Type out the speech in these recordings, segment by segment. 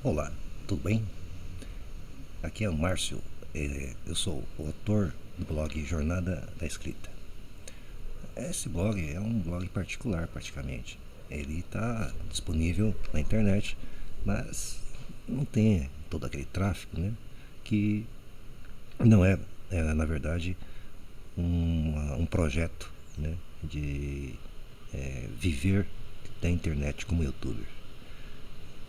Olá, tudo bem? Aqui é o Márcio. Eu sou o autor do blog Jornada da Escrita. Esse blog é um blog particular, praticamente. Ele está disponível na internet, mas não tem todo aquele tráfego, né? Que não é na verdade, um projeto, né? De viver da internet como youtuber.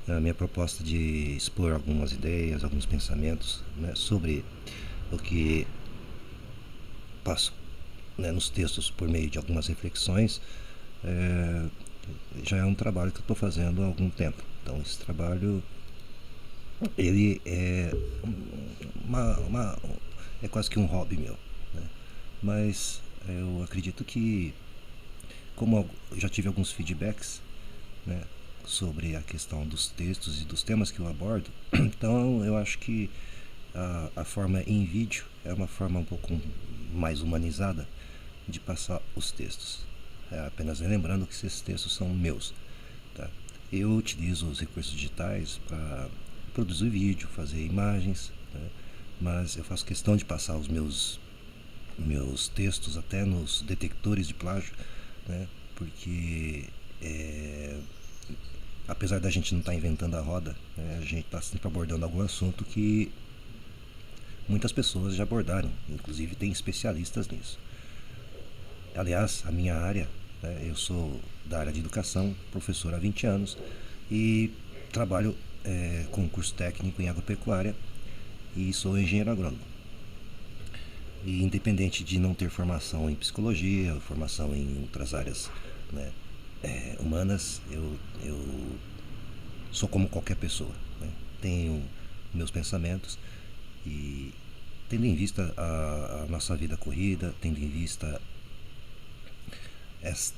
A minha proposta de expor algumas ideias, alguns pensamentos, né, sobre o que passo, né, nos textos por meio de algumas reflexões, é, já é um trabalho que eu estou fazendo há algum tempo. Então esse trabalho ele é é quase que um hobby meu, né? Mas eu acredito que, como eu já tive alguns feedbacks, né, sobre a questão dos textos e dos temas que eu abordo, então eu acho que a forma em vídeo é uma forma um pouco mais humanizada de passar os textos. Apenas lembrando que esses textos são meus. Tá? Eu utilizo os recursos digitais para produzir vídeo, fazer imagens, né? Mas eu faço questão de passar os meus textos até nos detectores de plágio, né? Porque apesar da gente não estar inventando a roda, né, a gente está sempre abordando algum assunto que muitas pessoas já abordaram, inclusive tem especialistas nisso. Aliás, a minha área, né, eu sou da área de educação, professor há 20 anos e trabalho com curso técnico em agropecuária e sou engenheiro agrônomo. E independente de não ter formação em psicologia, formação em outras áreas, né, humanas, eu sou como qualquer pessoa. Né? Tenho meus pensamentos e tendo em vista a nossa vida corrida, tendo em vista esta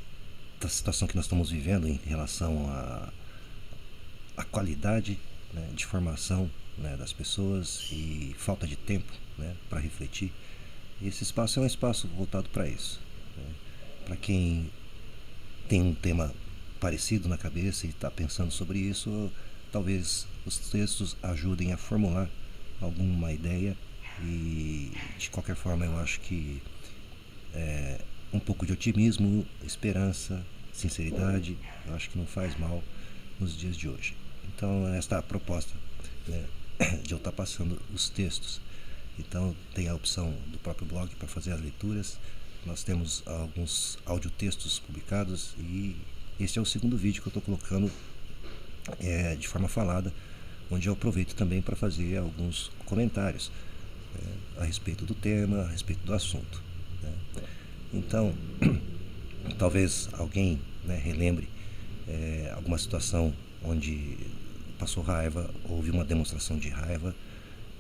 situação que nós estamos vivendo em relação à qualidade, né, de formação, né, das pessoas e falta de tempo, né, para refletir, esse espaço é um espaço voltado para isso. Né? Para quem tem um tema parecido na cabeça e está pensando sobre isso, talvez os textos ajudem a formular alguma ideia e, de qualquer forma, eu acho que um pouco de otimismo, esperança, sinceridade, eu acho que não faz mal nos dias de hoje. Então, esta é a proposta, né, de eu estar passando os textos. Então, tem a opção do próprio blog para fazer as leituras. Nós temos alguns audiotextos publicados e este é o segundo vídeo que eu estou colocando de forma falada, onde eu aproveito também para fazer alguns comentários a respeito do tema, a respeito do assunto. Né? Então, talvez alguém, né, relembre alguma situação onde passou raiva, houve uma demonstração de raiva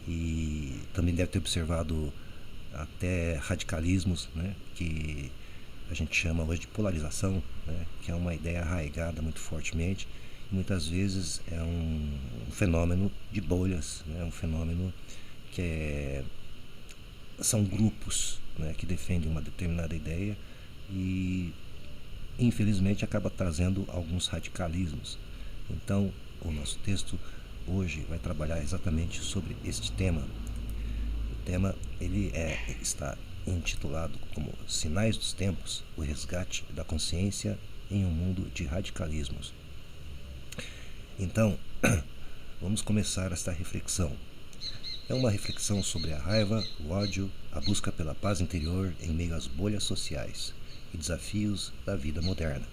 e também deve ter observado até radicalismos, né, que a gente chama hoje de polarização, né, que é uma ideia arraigada muito fortemente e muitas vezes é um fenômeno de bolhas, né, um fenômeno que são grupos, né, que defendem uma determinada ideia e infelizmente acaba trazendo alguns radicalismos. Então, o nosso texto hoje vai trabalhar exatamente sobre este tema. O tema está intitulado como Sinais dos Tempos, o resgate da consciência em um mundo de radicalismos. Então, vamos começar esta reflexão. É uma reflexão sobre a raiva, o ódio, a busca pela paz interior em meio às bolhas sociais e desafios da vida moderna.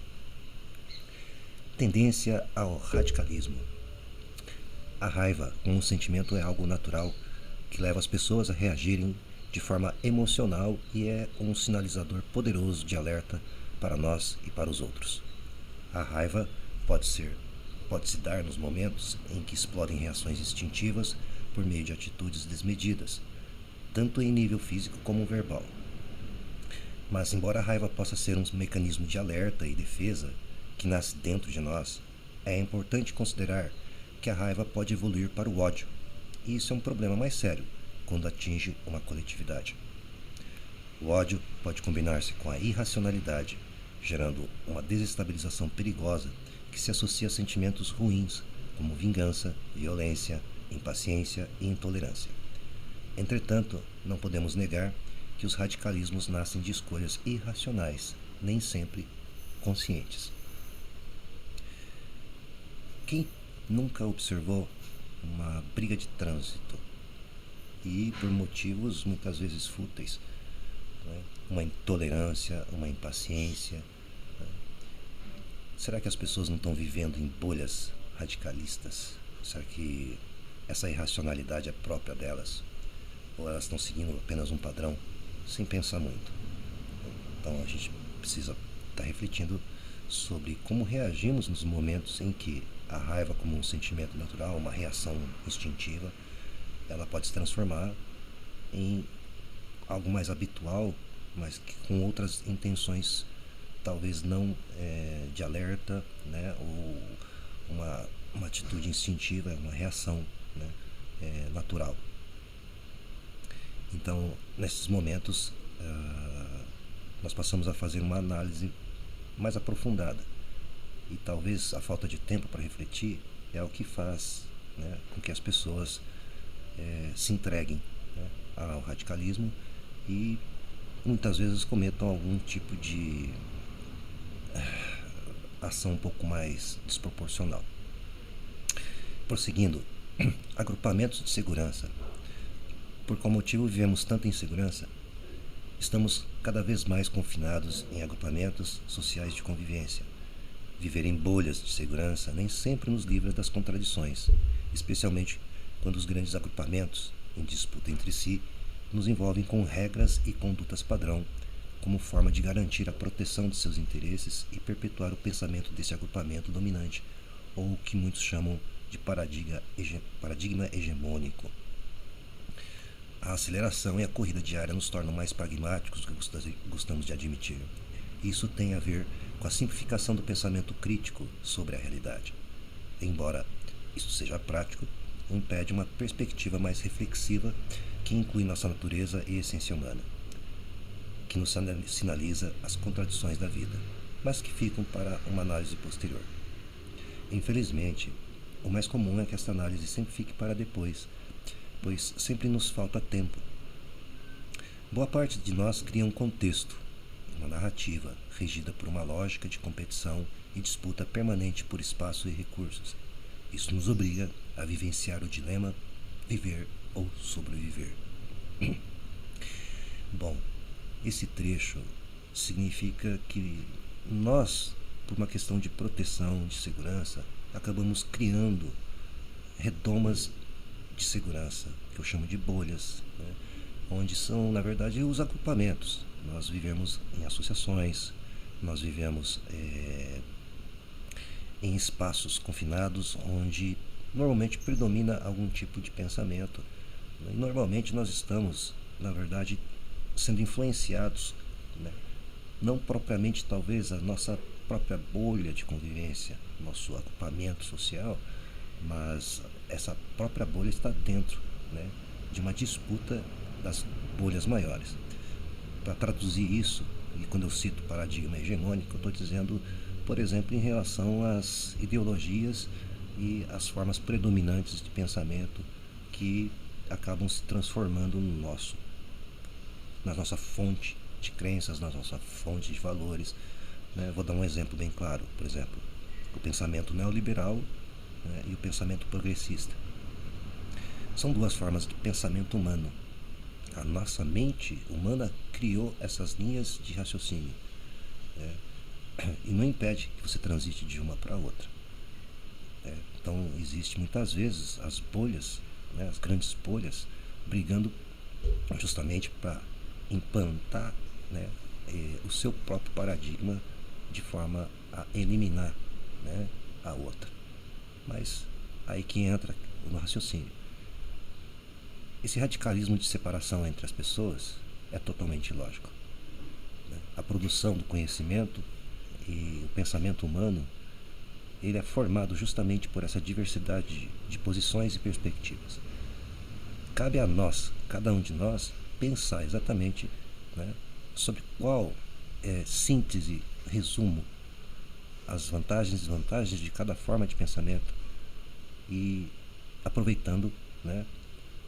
Tendência ao radicalismo. A raiva, como um sentimento, é algo natural que leva as pessoas a reagirem de forma emocional e é um sinalizador poderoso de alerta para nós e para os outros. A raiva pode se dar nos momentos em que explodem reações instintivas por meio de atitudes desmedidas, tanto em nível físico como verbal. Mas, embora a raiva possa ser um mecanismo de alerta e defesa que nasce dentro de nós, é importante considerar que a raiva pode evoluir para o ódio, e isso é um problema mais sério quando atinge uma coletividade. O ódio pode combinar-se com a irracionalidade, gerando uma desestabilização perigosa que se associa a sentimentos ruins, como vingança, violência, impaciência e intolerância. Entretanto, não podemos negar que os radicalismos nascem de escolhas irracionais, nem sempre conscientes. Quem nunca observou uma briga de trânsito e por motivos muitas vezes fúteis, né? Uma intolerância, uma impaciência, né? Será que as pessoas não estão vivendo em bolhas radicalistas? Será que essa irracionalidade é própria delas? Ou elas estão seguindo apenas um padrão sem pensar muito? Então a gente precisa estar refletindo sobre como reagimos nos momentos em que a raiva, como um sentimento natural, uma reação instintiva, ela pode se transformar em algo mais habitual, mas que com outras intenções, talvez não de alerta, né? Ou uma atitude instintiva, uma reação, né? Natural. Então, nesses momentos, nós passamos a fazer uma análise mais aprofundada. E talvez a falta de tempo para refletir é o que faz, né, com que as pessoas se entreguem, né, ao radicalismo e muitas vezes cometam algum tipo de ação um pouco mais desproporcional. Prosseguindo, agrupamentos de segurança. Por qual motivo vivemos tanta insegurança? Estamos cada vez mais confinados em agrupamentos sociais de convivência. Viver em bolhas de segurança nem sempre nos livra das contradições, especialmente quando os grandes agrupamentos, em disputa entre si, nos envolvem com regras e condutas padrão, como forma de garantir a proteção de seus interesses e perpetuar o pensamento desse agrupamento dominante, ou o que muitos chamam de paradigma hegemônico. A aceleração e a corrida diária nos tornam mais pragmáticos do que gostamos de admitir. Isso tem a ver com a simplificação do pensamento crítico sobre a realidade. Embora isso seja prático, impede uma perspectiva mais reflexiva que inclui nossa natureza e essência humana, que nos sinaliza as contradições da vida, mas que ficam para uma análise posterior. Infelizmente, o mais comum é que esta análise sempre fique para depois, pois sempre nos falta tempo. Boa parte de nós cria um contexto, uma narrativa regida por uma lógica de competição e disputa permanente por espaço e recursos. Isso nos obriga a vivenciar o dilema viver ou sobreviver. Bom, esse trecho significa que nós, por uma questão de proteção, de segurança, acabamos criando redomas de segurança, que eu chamo de bolhas, né? Onde são, na verdade, os agrupamentos. Nós vivemos em associações, nós vivemos em espaços confinados, onde normalmente predomina algum tipo de pensamento. E normalmente nós estamos, na verdade, sendo influenciados, né? Não propriamente, talvez, a nossa própria bolha de convivência, nosso agrupamento social, mas essa própria bolha está dentro, né, de uma disputa das bolhas maiores. Para traduzir isso, e quando eu cito paradigma hegemônico, eu estou dizendo, por exemplo, em relação às ideologias e às formas predominantes de pensamento que acabam se transformando na nossa fonte de crenças, na nossa fonte de valores, né? Vou dar um exemplo bem claro, por exemplo, o pensamento neoliberal, né, e o pensamento progressista. São duas formas de pensamento humano. A nossa mente humana criou essas linhas de raciocínio, né, e não impede que você transite de uma para outra. Então, existe muitas vezes as bolhas, né, as grandes bolhas, brigando justamente para implantar, né, o seu próprio paradigma de forma a eliminar, né, a outra. Mas aí que entra no raciocínio. Esse radicalismo de separação entre as pessoas é totalmente ilógico, né? A produção do conhecimento e o pensamento humano, ele é formado justamente por essa diversidade de posições e perspectivas. Cabe a nós, cada um de nós, pensar exatamente, né, sobre qual síntese, resumo, as vantagens e desvantagens de cada forma de pensamento, e aproveitando, né,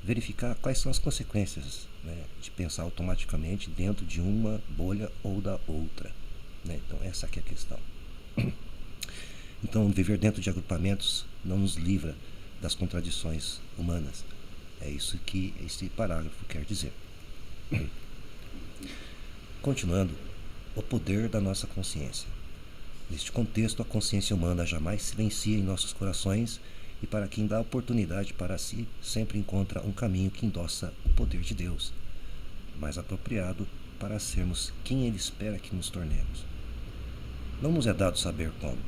verificar quais são as consequências, né, de pensar automaticamente dentro de uma bolha ou da outra, né? Então essa aqui é a questão. Então viver dentro de agrupamentos não nos livra das contradições humanas. É isso que esse parágrafo quer dizer. Continuando, o poder da nossa consciência. Neste contexto, a consciência humana jamais silencia em nossos corações, e para quem dá oportunidade para si, sempre encontra um caminho que endossa o poder de Deus, mais apropriado para sermos quem Ele espera que nos tornemos. Não nos é dado saber como,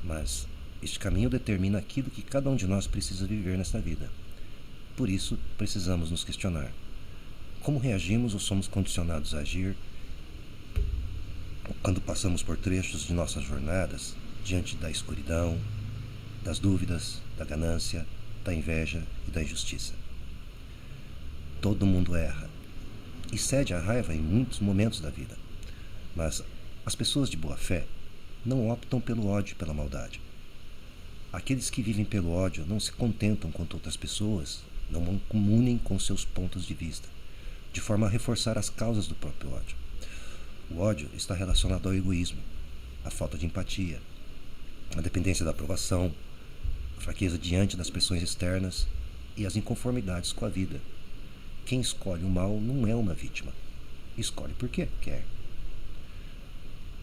mas este caminho determina aquilo que cada um de nós precisa viver nesta vida. Por isso, precisamos nos questionar: como reagimos ou somos condicionados a agir quando passamos por trechos de nossas jornadas diante da escuridão, das dúvidas, da ganância, da inveja e da injustiça? Todo mundo erra e cede à raiva em muitos momentos da vida, mas as pessoas de boa fé não optam pelo ódio e pela maldade. Aqueles que vivem pelo ódio não se contentam quando outras pessoas não comunem com seus pontos de vista, de forma a reforçar as causas do próprio ódio. O ódio está relacionado ao egoísmo, à falta de empatia, à dependência da aprovação, à fraqueza diante das pressões externas e às inconformidades com a vida. Quem escolhe o mal não é uma vítima. Escolhe porque quer.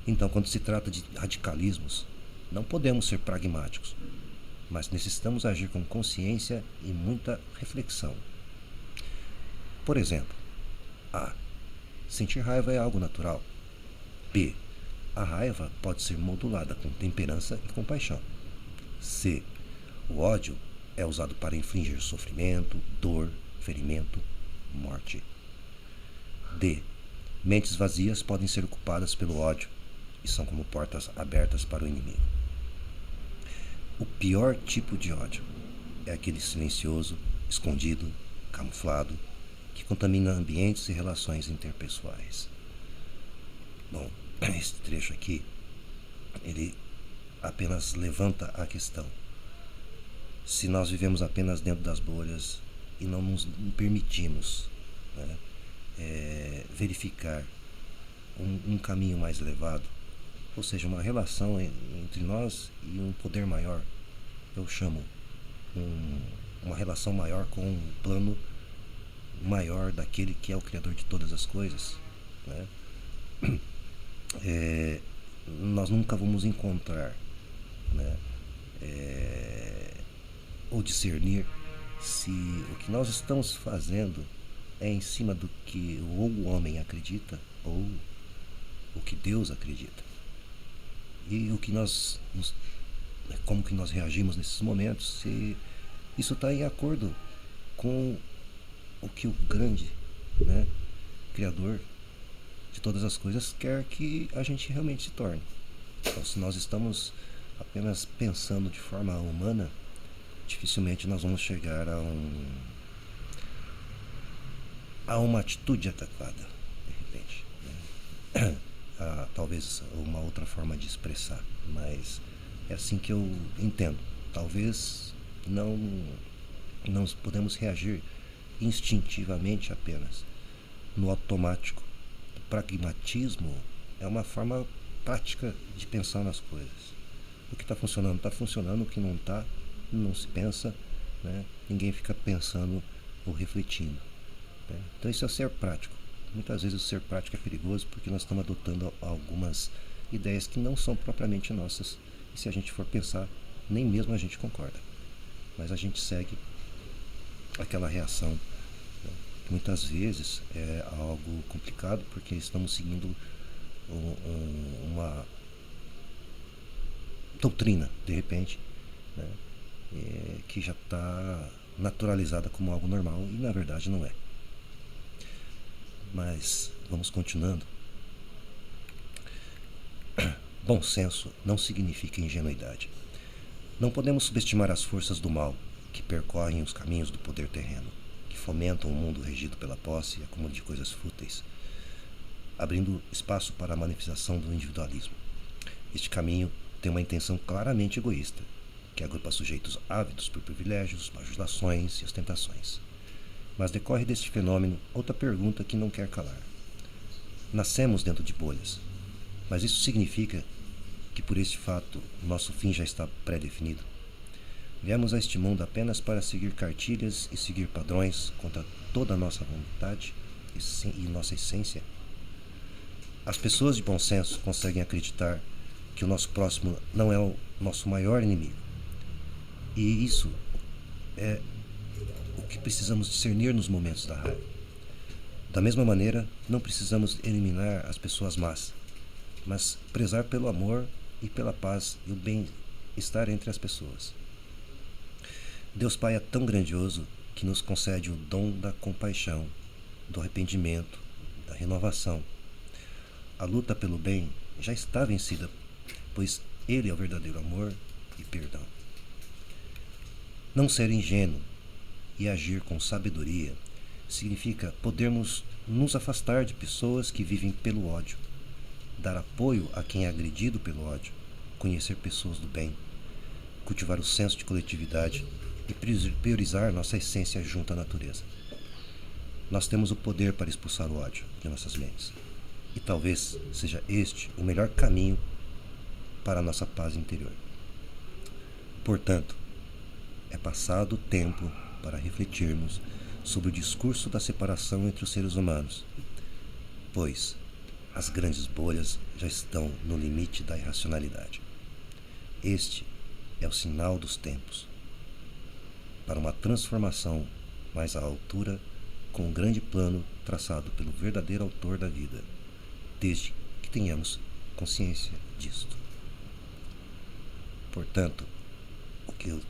Então, quando se trata de radicalismos, não podemos ser pragmáticos, mas necessitamos agir com consciência e muita reflexão. Por exemplo, A. Sentir raiva é algo natural. B. A raiva pode ser modulada com temperança e compaixão. C. O ódio é usado para infligir sofrimento, dor, ferimento, morte. D. Mentes vazias podem ser ocupadas pelo ódio e são como portas abertas para o inimigo. O pior tipo de ódio é aquele silencioso, escondido, camuflado, que contamina ambientes e relações interpessoais. Bom, esse trecho aqui, ele apenas levanta a questão: se nós vivemos apenas dentro das bolhas e não nos permitimos, né, verificar um caminho mais elevado, ou seja, uma relação entre nós e um poder maior, eu chamo uma relação maior com um plano maior daquele que é o Criador de todas as coisas, né? Nós nunca vamos encontrar, né, ou discernir se o que nós estamos fazendo é em cima do que ou o homem acredita ou o que Deus acredita. E o que como que nós reagimos nesses momentos, se isso está em acordo com o que o grande, né, Criador de todas as coisas quer que a gente realmente se torne. Então, se nós estamos apenas pensando de forma humana, dificilmente nós vamos chegar a uma atitude adequada, de repente, né? Talvez uma outra forma de expressar, mas é assim que eu entendo. Talvez não podemos reagir instintivamente apenas, no automático. O pragmatismo é uma forma prática de pensar nas coisas. O que está funcionando, o que não está, não se pensa, né? Ninguém fica pensando ou refletindo, né? Então isso é ser prático. Muitas vezes o ser prático é perigoso porque nós estamos adotando algumas ideias que não são propriamente nossas, e se a gente for pensar, nem mesmo a gente concorda, mas a gente segue aquela reação, né? Muitas vezes é algo complicado porque estamos seguindo uma doutrina, de repente, né, que já está naturalizada como algo normal e na verdade não é. Mas vamos continuando. Bom senso não significa ingenuidade. Não podemos subestimar as forças do mal que percorrem os caminhos do poder terreno, que fomentam um mundo regido pela posse e acúmulo de coisas fúteis, abrindo espaço para a manifestação do individualismo. Este caminho tem uma intenção claramente egoísta, que agrupa sujeitos ávidos por privilégios, bajulações e ostentações. Mas decorre deste fenômeno outra pergunta que não quer calar. Nascemos dentro de bolhas, mas isso significa que por este fato nosso fim já está pré-definido? Viemos a este mundo apenas para seguir cartilhas e seguir padrões contra toda a nossa vontade e nossa essência? As pessoas de bom senso conseguem acreditar que o nosso próximo não é o nosso maior inimigo. E isso é o que precisamos discernir nos momentos da raiva. Da mesma maneira, não precisamos eliminar as pessoas más, mas prezar pelo amor e pela paz e o bem-estar entre as pessoas. Deus Pai é tão grandioso que nos concede o dom da compaixão, do arrependimento, da renovação. A luta pelo bem já está vencida, pois Ele é o verdadeiro amor e perdão. Não ser ingênuo e agir com sabedoria significa podermos nos afastar de pessoas que vivem pelo ódio, dar apoio a quem é agredido pelo ódio, conhecer pessoas do bem, cultivar o senso de coletividade e priorizar nossa essência junto à natureza. Nós temos o poder para expulsar o ódio de nossas mentes. E talvez seja este o melhor caminho para a nossa paz interior. Portanto, é passado o tempo para refletirmos sobre o discurso da separação entre os seres humanos, pois as grandes bolhas já estão no limite da irracionalidade. Este é o sinal dos tempos para uma transformação mais à altura, com um grande plano traçado pelo verdadeiro autor da vida, desde que tenhamos consciência disto. Portanto, o que eu,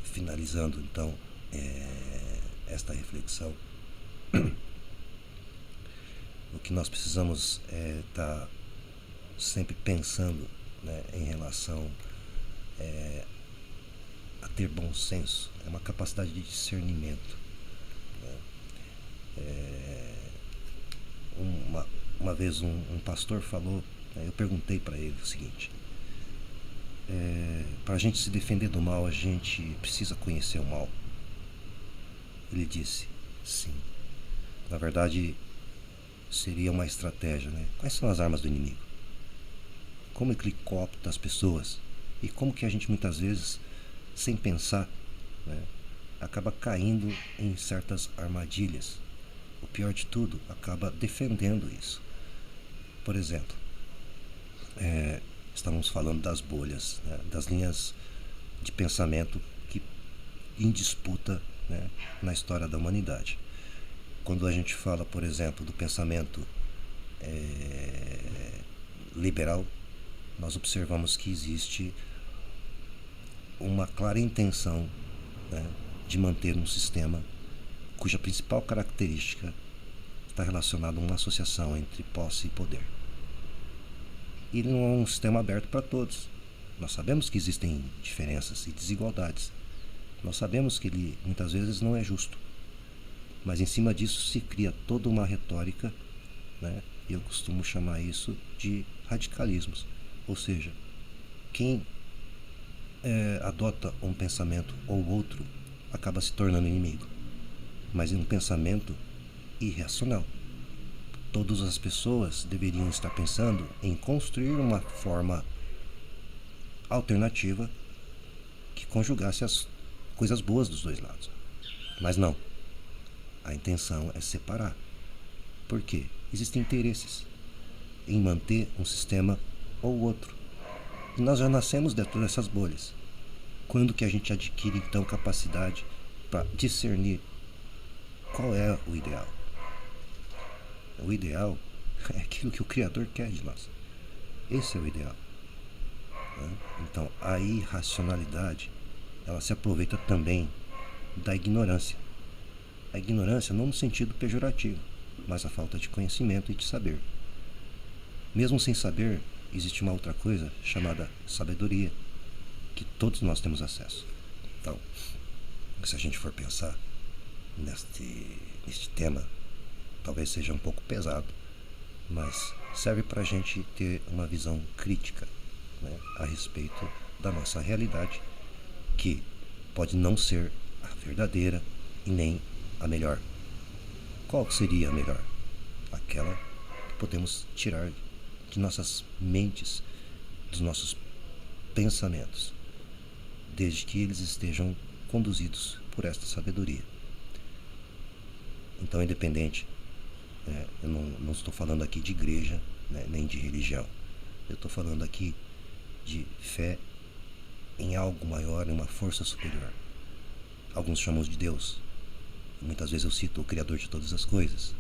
finalizando então esta reflexão, o que nós precisamos estar sempre pensando, em relação a ter bom senso, é uma capacidade de discernimento. Uma vez um pastor falou, eu perguntei para ele o seguinte: para a gente se defender do mal, a gente precisa conhecer o mal? Ele disse, sim. Na verdade, seria uma estratégia, Quais são as armas do inimigo? Como ele coopta as pessoas? E como que a gente muitas vezes, sem pensar, acaba caindo em certas armadilhas? O pior de tudo, acaba defendendo isso. Por exemplo, estávamos falando das bolhas, das linhas de pensamento que em disputa, na história da humanidade. Quando a gente fala, por exemplo, do pensamento liberal, nós observamos que existe uma clara intenção, de manter um sistema cuja principal característica está relacionada a uma associação entre posse e poder. E não é um sistema aberto para todos. Nós sabemos que existem diferenças e desigualdades. Nós sabemos que ele muitas vezes não é justo. Mas em cima disso se cria toda uma retórica, e eu costumo chamar isso de radicalismos. Ou seja, quem adota um pensamento ou outro acaba se tornando inimigo. Mas em um pensamento irracional. Todas as pessoas deveriam estar pensando em construir uma forma alternativa que conjugasse as coisas boas dos dois lados. Mas não. A intenção é separar. Por quê? Existem interesses em manter um sistema ou outro. E nós já nascemos dentro dessas bolhas. Quando que a gente adquire então capacidade para discernir qual é o ideal? O ideal é aquilo que o Criador quer de nós. Esse é o ideal. Então, a irracionalidade, ela se aproveita também da ignorância. A ignorância não no sentido pejorativo, mas a falta de conhecimento e de saber. Mesmo sem saber, existe uma outra coisa chamada sabedoria, que todos nós temos acesso. Então, se a gente for pensar neste tema, talvez seja um pouco pesado, mas serve para a gente ter uma visão crítica, a respeito da nossa realidade, que pode não ser a verdadeira e nem a melhor. Qual seria a melhor? Aquela que podemos tirar de nossas mentes, dos nossos pensamentos, desde que eles estejam conduzidos por esta sabedoria. Então, independente, eu não estou falando aqui de igreja, nem de religião. Eu estou falando aqui de fé em algo maior, em uma força superior. Alguns chamam de Deus. Muitas vezes eu cito o Criador de todas as coisas,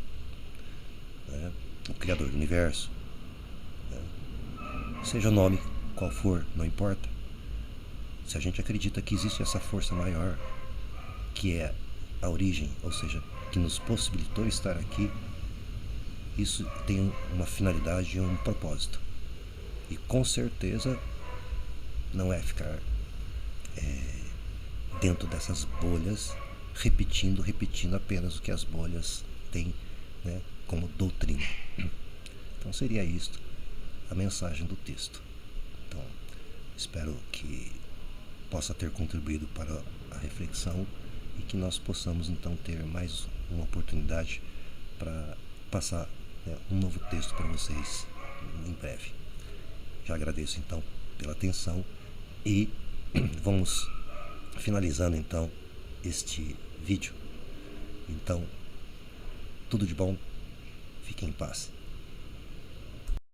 o Criador do Universo. Seja o nome qual for, não importa. Se a gente acredita que existe essa força maior, que é a origem, ou seja, que nos possibilitou estar aqui, isso tem uma finalidade e um propósito. E com certeza não é ficar dentro dessas bolhas, repetindo apenas o que as bolhas têm, como doutrina. Então seria isto a mensagem do texto. Então, espero que possa ter contribuído para a reflexão e que nós possamos então ter mais uma oportunidade para passar um novo texto para vocês em breve. Já agradeço então pela atenção e vamos finalizando então este vídeo. Então, tudo de bom, fiquem em paz.